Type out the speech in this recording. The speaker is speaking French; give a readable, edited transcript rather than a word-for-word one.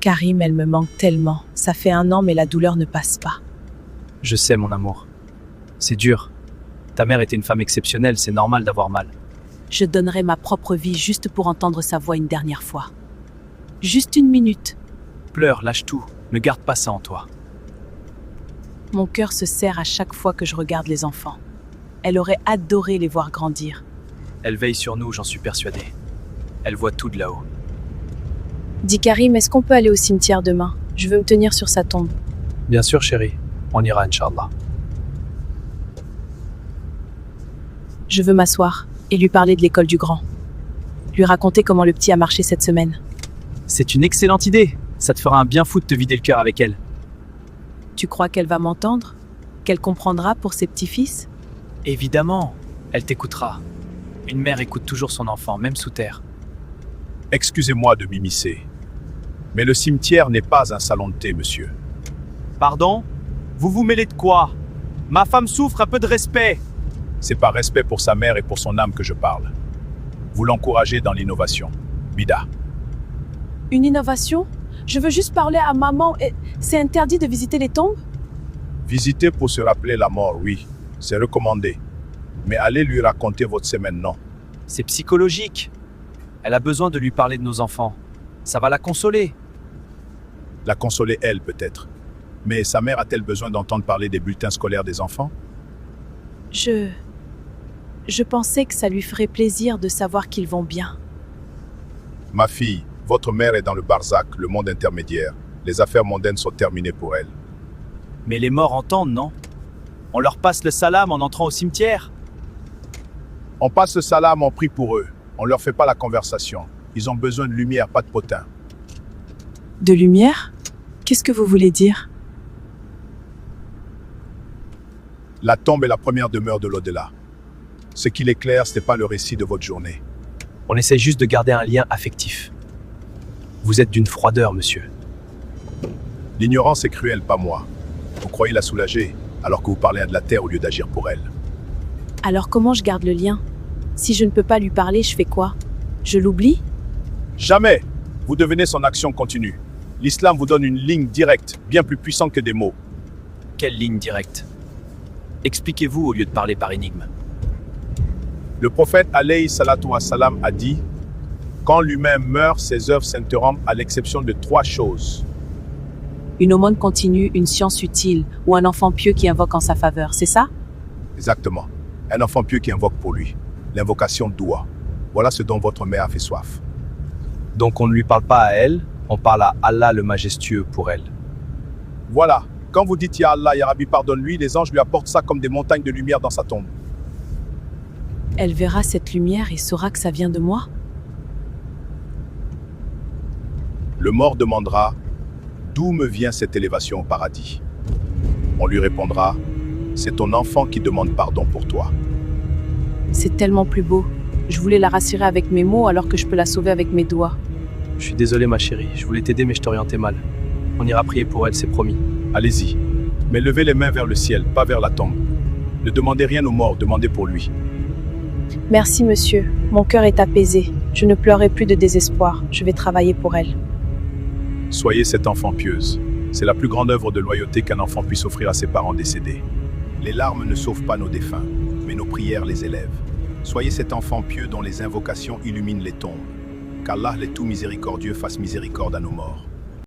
Karim, elle me manque tellement. Ça fait 1 an, mais la douleur ne passe pas. Je sais, mon amour. C'est dur. Ta mère était une femme exceptionnelle, c'est normal d'avoir mal. Je donnerai ma propre vie juste pour entendre sa voix une dernière fois. Juste 1 minute. Pleure, lâche tout. Ne garde pas ça en toi. Mon cœur se serre à chaque fois que je regarde les enfants. Elle aurait adoré les voir grandir. Elle veille sur nous, j'en suis persuadé. Elle voit tout de là-haut. Dis Karim, est-ce qu'on peut aller au cimetière demain? Je veux me tenir sur sa tombe. Bien sûr, chérie. On ira, Inch'Allah. Je veux m'asseoir et lui parler de l'école du grand. Lui raconter comment le petit a marché cette semaine. C'est une excellente idée. Ça te fera un bien fou de te vider le cœur avec elle. Tu crois qu'elle va m'entendre? Qu'elle comprendra pour ses petits-fils? Évidemment, elle t'écoutera. Une mère écoute toujours son enfant, même sous terre. Excusez-moi de m'immiscer, mais le cimetière n'est pas un salon de thé, monsieur. Pardon? Vous vous mêlez de quoi? Ma femme souffre, un peu de respect. C'est par respect pour sa mère et pour son âme que je parle. Vous l'encouragez dans l'innovation. Bida. Une innovation? Je veux juste parler à maman et c'est interdit de visiter les tombes? Visiter pour se rappeler la mort, oui, c'est recommandé. Mais allez lui raconter votre semaine, non. C'est psychologique. Elle a besoin de lui parler de nos enfants. Ça va la consoler. La consoler elle, peut-être. Mais sa mère a-t-elle besoin d'entendre parler des bulletins scolaires des enfants? Je pensais que ça lui ferait plaisir de savoir qu'ils vont bien. Ma fille, votre mère est dans le barzak, le monde intermédiaire. Les affaires mondaines sont terminées pour elle. Mais les morts entendent, non? On leur passe le salam en entrant au cimetière. On passe le salam, on prie pour eux. On leur fait pas la conversation. Ils ont besoin de lumière, pas de potin. De lumière? Qu'est-ce que vous voulez dire? La tombe est la première demeure de l'au-delà. Ce qui l'éclaire, ce n'est pas le récit de votre journée. On essaie juste de garder un lien affectif. Vous êtes d'une froideur, monsieur. L'ignorance est cruelle, pas moi. Vous croyez la soulager, alors que vous parlez à de la terre au lieu d'agir pour elle. Alors comment je garde le lien? Si je ne peux pas lui parler, je fais quoi? Je l'oublie? Jamais! Vous devenez son action continue. L'islam vous donne une ligne directe, bien plus puissante que des mots. Quelle ligne directe? Expliquez-vous au lieu de parler par énigme. Le prophète alayhi salatu wassalam a dit « Quand l'humain meurt, ses œuvres s'interrompent à l'exception de 3 choses. Une aumône continue, une science utile ou un enfant pieux qui invoque en sa faveur, c'est ça? » Exactement. Un enfant pieux qui invoque pour lui. L'invocation doua. Voilà ce dont votre mère a fait soif. Donc on ne lui parle pas à elle, on parle à Allah le majestueux pour elle. Voilà. Quand vous dites « Ya Allah, Ya Rabbi, pardonne-lui », les anges lui apportent ça comme des montagnes de lumière dans sa tombe. Elle verra cette lumière et saura que ça vient de moi? Le mort demandera « D'où me vient cette élévation au paradis ?» On lui répondra « C'est ton enfant qui demande pardon pour toi. » C'est tellement plus beau. Je voulais la rassurer avec mes mots alors que je peux la sauver avec mes doigts. Je suis désolé ma chérie, je voulais t'aider mais je t'orientais mal. On ira prier pour elle, c'est promis. Allez-y, mais levez les mains vers le ciel, pas vers la tombe. Ne demandez rien aux morts, demandez pour lui. Merci monsieur, mon cœur est apaisé. Je ne pleurerai plus de désespoir. Je vais travailler pour elle. Soyez cette enfant pieuse. C'est la plus grande œuvre de loyauté qu'un enfant puisse offrir à ses parents décédés. Les larmes ne sauvent pas nos défunts, mais nos prières les élèvent. Soyez cet enfant pieux dont les invocations illuminent les tombes. Qu'Allah, les tout miséricordieux, fasse miséricorde à nos morts.